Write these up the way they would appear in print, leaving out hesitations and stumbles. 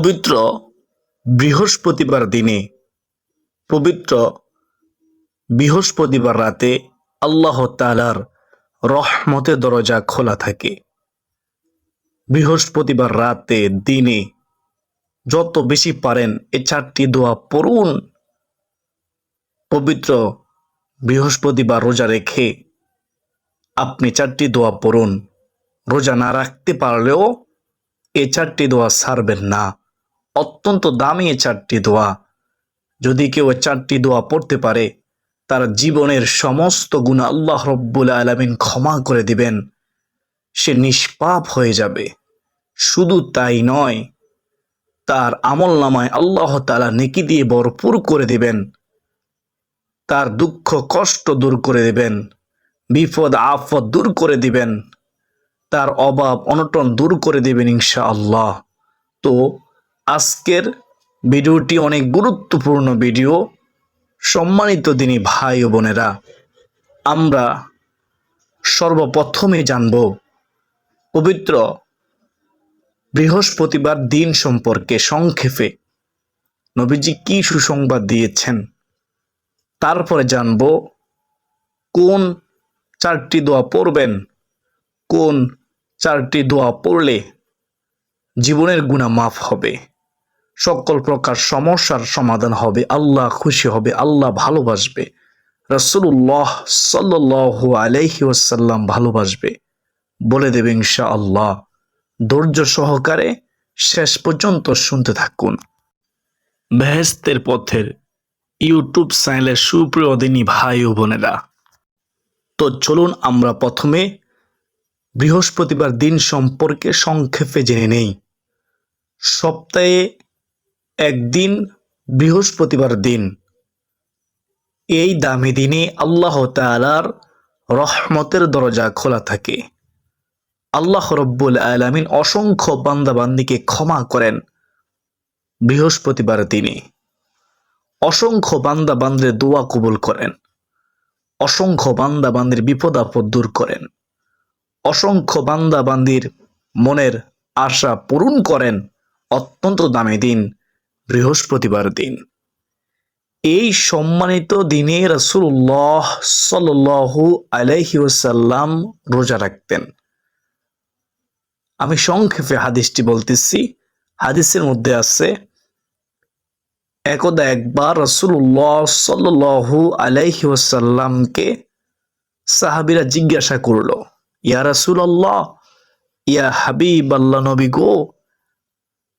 পবিত্র বৃহস্পতিবার দিনে পবিত্র বৃহস্পতিবার রাতে আল্লাহ তাআলার রহমতের দরজা খোলা থাকে। বৃহস্পতিবার রাতে দিনে যত বেশি পারেন এই চারটি দোয়া পড়ুন। পবিত্র বৃহস্পতিবার রোজা রেখে আপনি চারটি দোয়া পড়ুন। রোজা না রাখতে পারলেও এই চারটি দোয়া ছাড়বেন না। অত্যন্ত দামি এই চারটি দোয়া। যদি কেউ চারটি দোয়া পড়তে পারে তার জীবনের সমস্ত গুনাহ আল্লাহ রব্বুল আলামিন ক্ষমা করে দিবেন। সে নিষ্পাপ হয়ে যাবে। শুধু তাই নয়, তার আমলনামায় আল্লাহ তাআলা নেকি দিয়ে ভরপুর করে দিবেন। তার দুঃখ কষ্ট দূর করে দিবেন, বিপদ আপদ দূর করে দিবেন, তার অভাব অনটন দূর করে দিবেন ইনশাআল্লাহ। তো আজকের ভিডিওটি অনেক গুরুত্বপূর্ণ ভিডিও। সম্মানিত দিনী ভাই ও বোনেরা, আমরা সর্বপ্রথমে জানব পবিত্র বৃহস্পতিবার দিন সম্পর্কে সংক্ষেপে নবীজি কি সুসংবাদ দিয়েছেন। তারপরে জানব কোন চারটি দোয়া পড়বেন, কোন চারটি দোয়া পড়লে জীবনের গুনাহ মাফ হবে, সকল প্রকার সমস্যার সমাধান হবে, আল্লাহ খুশি হবে, আল্লাহ ভালোবাসবে, রাসূলুল্লাহ সাল্লাল্লাহু আলাইহি ওয়াসাল্লাম ভালোবাসবে, বলে দেবে ইনশাআল্লাহ। ধৈর্য সহকারে শেষ পর্যন্ত শুনতে থাকুন। বেহেশতের পথের ইউটিউব চ্যানেলের সুপ্রিয় দিনী ভাই ও বোনেরা, তো চলুন আমরা প্রথমে বৃহস্পতিবার দিন সম্পর্কে সংক্ষেপে জেনে নেই। সপ্তাহে একদিন বৃহস্পতিবার দিন। এই দামি দিনে আল্লাহ তাআলার রহমতের দরজা খোলা থাকে। আল্লাহ রব্বুল আলামিন অসংখ্য বান্দাবান্দিকে ক্ষমা করেন বৃহস্পতিবার দিনে। অসংখ্য বান্দাবান্দির দোয়া কবুল করেন, অসংখ্য বান্দাবান্দির বিপদ আপদ দূর করেন, অসংখ্য বান্দাবান্দির মনের আশা পূরণ করেন। অত্যন্ত দামি দিন বৃহস্পতিবার দিন। এই সম্মানিত দিনে রাসূলুল্লাহ সাল্লাল্লাহু আলাইহি ওয়াসাল্লাম রোজা রাখতেন। আমি সংক্ষেপে হাদিসটি বলতেছি। হাদিসের মধ্যে আছে, একদা একবার রাসূলুল্লাহ সাল্লাল্লাহু আলাইহি ওয়াসাল্লামকে সাহাবীরা জিজ্ঞাসা করলো, ইয়া রাসূলুল্লাহ, ইয়া হাবিবাল্লাহ, নবী গো,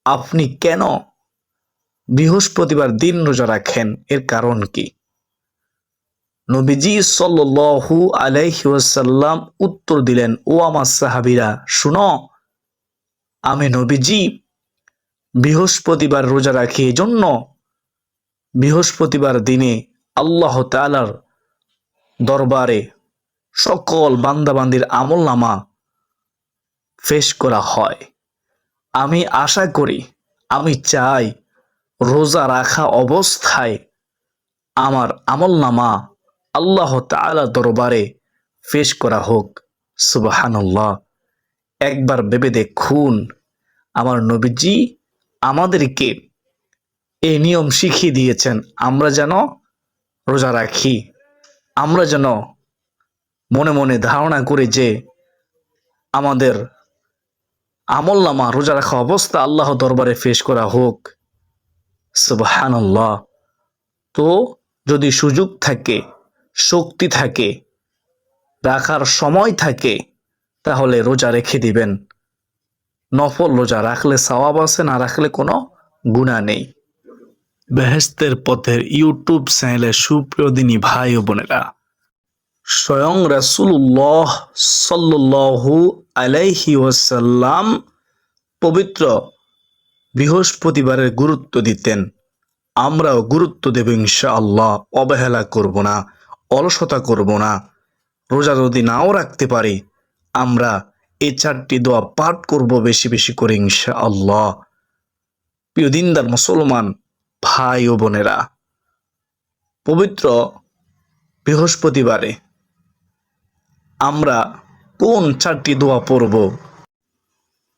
আপনি কেন বৃহস্পতিবার দিন রোজা রাখেন, এর কারণ কি? নবীজি সাল্লাল্লাহু আলাইহি ওয়াসাল্লাম উত্তর দিলেন, ও আমার সাহাবীরা শুনো, আমি নবীজি বৃহস্পতিবার রোজা রাখি এজন্য বৃহস্পতিবার দিনে আল্লাহ তাআলার দরবারে সকল বান্দাবান্দির আমলনামা পেশ করা হয়। আমি আশা করি, আমি চাই রোজা রাখা অবস্থায় আমার আমলনামা আল্লাহ তাআলার দরবারে পেশ করা হোক। সুবহানাল্লাহ। একবার ভেবে দেখুন, আমার নবীজি আমাদেরকে এই নিয়ম শিখিয়ে দিয়েছেন, আমরা যেন রোজা রাখি। আমরা যেন মনে মনে ধারণা করি যে আমাদের আমলনামা রোজা রাখা অবস্থা আল্লাহ দরবারে পেশ করা হোক। সুবহানাল্লাহ। তো যদি সুযোগ থাকে, শক্তি থাকে, রাখার সময় থাকে, তাহলে রোজা রেখে দিবেন। নফল রোজা রাখলে সওয়াব আছে, না রাখলে কোনো গুনাহ নেই। বেহেশতের পথের ইউটিউব চ্যানেলের সুপ্রিয় দিনী ভাই ও বোনেরা, স্বয়ং রাসূলুল্লাহ সাল্লাল্লাহু আলাইহি ওয়াসাল্লাম পবিত্র বৃহস্পতিবারের গুরুত্ব দিতেন। আমরাও গুরুত্ব দেব ইনশাআল্লাহ। অবহেলা করব না, অলসতা করব না। রোজা যদি নাও রাখতে পারি, আমরা এই চারটি দোয়া পাঠ করব বেশি বেশি করে ইনশাআল্লাহ। প্রিয় দিনদার মুসলমান ভাই ও বোনেরা, পবিত্র বৃহস্পতিবারে আমরা কোন চারটি দোয়া পড়ব,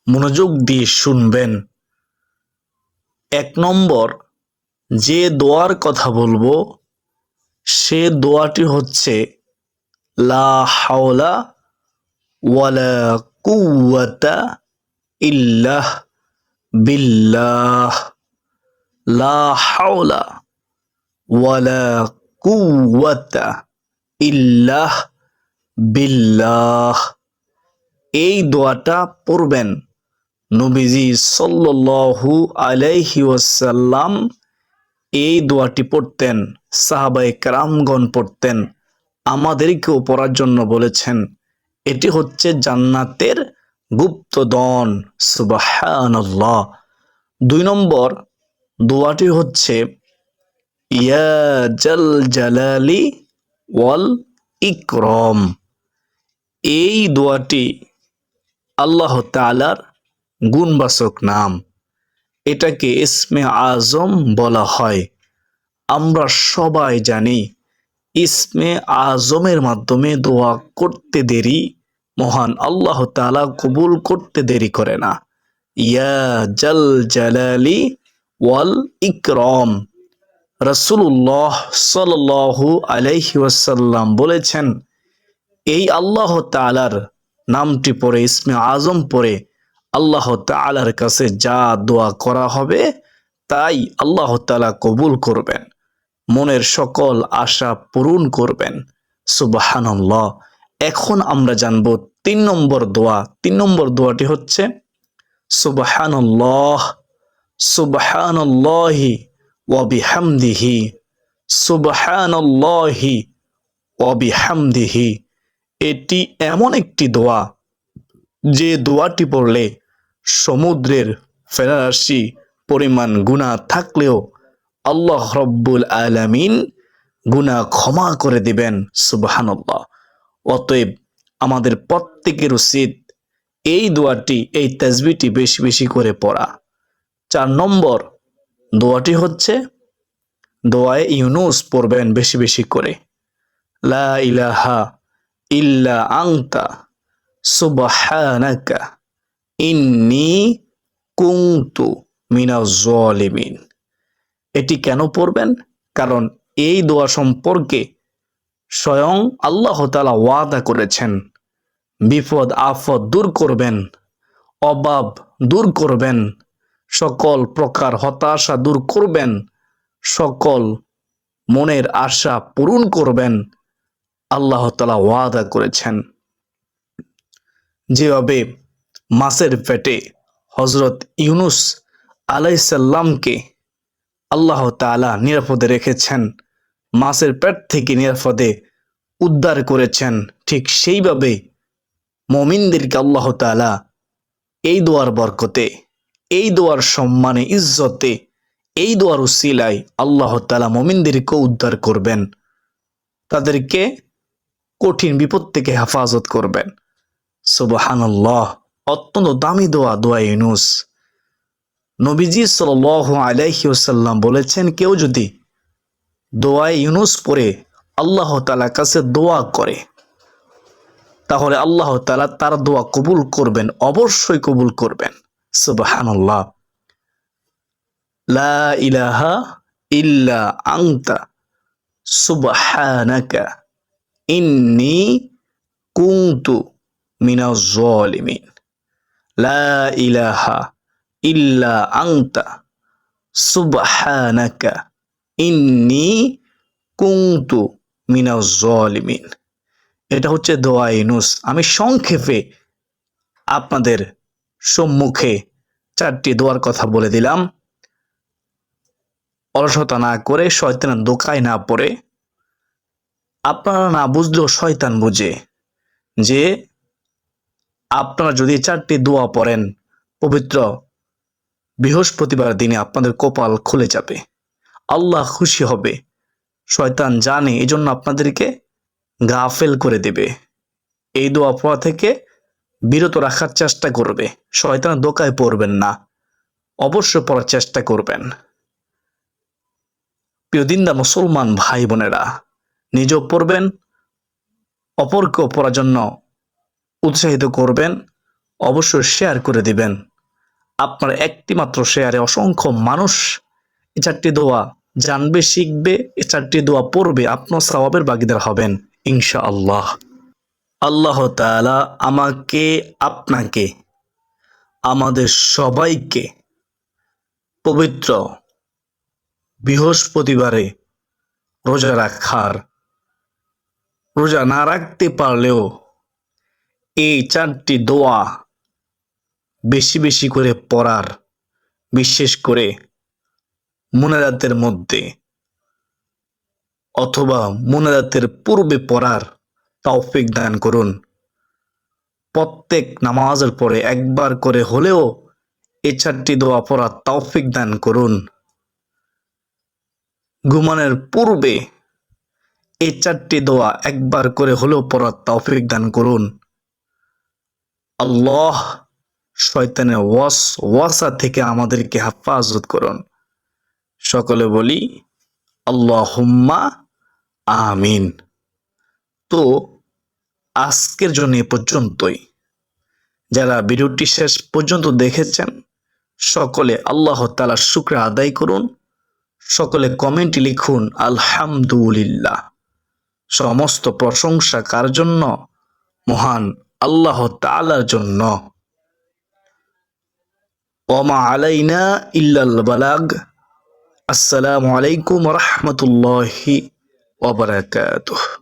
মনোযোগ দিয়ে শুনবেন। এক নম্বর যে দোয়ার কথা বলবো সে দোয়াটি হচ্ছে লা হাওলা ওয়ালা কুওয়াতা ইল্লাহ বিল্লাহ। লা হাওলা ওয়ালা কুওয়াতা ইল্লাহ বিল্লাহ। এই দোয়াটা পড়বেন। নবীজি সাল্লাল্লাহু আলাইহি ওয়াসাল্লাম এই দোয়াটি পড়তেন, সাহাবায়ে কেরামগণ পড়তেন, আমাদেরকেও পড়ার জন্য বলেছেন। এটি হচ্ছে জান্নাতের গুপ্তধন। সুবহানাল্লাহ। 2 নম্বর দোয়াটি হচ্ছে ইয়া জাল জালালি ওয়াল ইকরাম। এই দোয়াটি আল্লাহ তাআলার গুণবাচক নাম, এটাকে ইসমে আজম বলা হয়। আমরা সবাই জানি ইসমে আজমের মাধ্যমে দোয়া করতে দেরি মহান আল্লাহ তাআলা কবুল করতে দেরি করে না। ইয়া জাল জালালি ওয়াল ইকরাম। রাসূলুল্লাহ সাল্লাল্লাহু আলাইহি ওয়াসাল্লাম বলেছেন, এই আল্লাহ তাআলার নামটি পড়ে, ইসমে আজম পড়ে আল্লাহ তাআলার কাছে যা দোয়া করা হবে তাই আল্লাহ তাআলা কবুল করবেন, মনের সকল আশা পূরণ করবেন। সুবহানাল্লাহ। এখন আমরা জানব 3 নম্বর দোয়া। 3 নম্বর দোয়াটি হচ্ছে সুবহানাল্লাহ সুবহানাল্লাহি ওয়া বিহামদিহি সুবহানাল্লাহি ওয়া বিহামদিহি। এটি এমন একটি দোয়া যে দোয়াটি পড়লে সমুদ্রের ফেনারাশি পরিমাণ গুনাহ থাকলেও আল্লাহ রব্বুল আলামিন গুনাহ ক্ষমা করে দিবেন। সুবহানাল্লাহ। অতএব আমাদের প্রত্যেকের উচিত এই দোয়াটি, এই তাসবিহটি বেশি বেশি করে পড়া। 4 নম্বর দোয়াটি হচ্ছে দোয়ায়ে ইউনুস পড়বেন বেশি বেশি করে। লা ইলাহা ইল্লা আনতা সুবহানাকা ইন্নী কুনতু মিনাজ জালিমিন। এটি কেন পড়বেন? কারণ এই দোয়া সম্পর্কে স্বয়ং আল্লাহ তাআলা ওয়াদা করেছেন, বিপদ আপদ দূর করবেন, অভাব দূর করবেন, সকল প্রকার হতাশা দূর করবেন, সকল মনের আশা পূরণ করবেন। আল্লাহ তাআলা ওয়াদা করেছেন। যেভাবে মাছের পেটে হযরত ইউনুস আলাইহিস সালামকে আল্লাহ তাআলা নিরাপদে রেখেছেন, মাছের পেট থেকে নিরাপদে উদ্ধার করেছেন, ঠিক সেইভাবে মুমিনদেরকে আল্লাহ তাআলা এই দোয়ার বরকতে, এই দোয়ার সম্মানে, ইজ্জতে, এই দোয়ার উসিলায় আল্লাহ তাআলা মুমিনদেরকে উদ্ধার করবেন, তাদেরকে কঠিন বিপদ থেকে হেফাজত করবেন। সুবহানাল্লাহ। অত্যন্ত দামি দোয়া, দোয়া ইউনুস। নবীজি সাল্লাল্লাহু আলাইহি ওয়াসাল্লাম বলেছেন, কেউ যদি দোয়া ইউনুস পড়ে আল্লাহ তাআলার কাছে দোয়া করে তাহলে আল্লাহ তাআলা তার দোয়া কবুল করবেন, অবশ্যই কবুল করবেন। সুবহানাল্লাহ। লা ইলাহা ইল্লা আনতা সুবহানাকা ইন্নী কুনতু মিনাজ জালিমিন। লা ইলাহা ইল্লা আনতা সুবহানাকা ইন্নী কুনতু মিনাজ জালিমিন। এটা হচ্ছে দোয়া ইউনুস। আমি সংক্ষেপে আপনাদের সম্মুখে 4টি দোয়ার কথা বলে দিলাম। অলসতা না করে, শয়তানের ধোঁকায় না পড়ে, আপনারা না বুঝলেও শয়তান বুঝে, যে আপনারা যদি 4টি দোয়া পড়েন পবিত্র বৃহস্পতিবার দিনে আপনাদের কপাল খুলে যাবে, আল্লাহ খুশি হবে। শয়তান জানে, এজন্য আপনাদেরকে গাফেল করে দেবে। এই দোয়া পড়া থেকে বিরত রাখার চেষ্টা করবে। শয়তানের ধোঁকায় পড়বেন না, অবশ্যই পড়ার চেষ্টা করবেন। প্রিয় দিনদার মুসলমান ভাই বোনেরা, নিজেও পড়বেন, অপরকেও পড়ার জন্য উৎসাহিত করবেন, অবশ্যই শেয়ার করে দিবেন। আপনার একটি মাত্র শেয়ারে অসংখ্য মানুষ এই 4টি দোয়া জানবে, শিখবে, এই 4টি দোয়া পড়বে, আপনার সওয়াবের ভাগীদার হবেন ইনশাআল্লাহ। আল্লাহ তাআলা আমাকে, আপনাকে, আমাদের সবাইকে পবিত্র বৃহস্পতিবারে রোজা রাখার, রোজা না রাখতে পারলেও এই 4টি দোয়া বেশি বেশি করে পড়ার, বিশেষ করে মুনাজাতের মধ্যে অথবা মুনাজাতের পূর্বে পড়ার তৌফিক দান করুন। প্রত্যেক নামাজের পরে একবার করে হলেও এই 4টি দোয়া পড়ার তৌফিক দান করুন। ঘুমানোর পূর্বে এই 4টি দোয়া একবার করে হলেও পড়ার তৌফিক দান করুন। আল্লাহ শয়তানের ওয়াসওয়াসা থেকে আমাদেরকে হেফাজত করুন। সকলে বলি আল্লাহুম্মা আমিন। তো আজকের জন্য এ পর্যন্তই। যারা ভিডিওটি শেষ পর্যন্ত দেখেছেন সকলে আল্লাহ তাআলার শুকর আদায় করুন। সকলে কমেন্টে লিখুন আলহামদুলিল্লাহ। সমস্ত প্রশংসা কার জন্য? মহান আল্লাহ তাআলার জন্য। ওমা আলাইনা ইল্লাল বালাগ। আসসালামু আলাইকুম ওয়া রাহমাতুল্লাহি ওয়া বারাকাতুহু।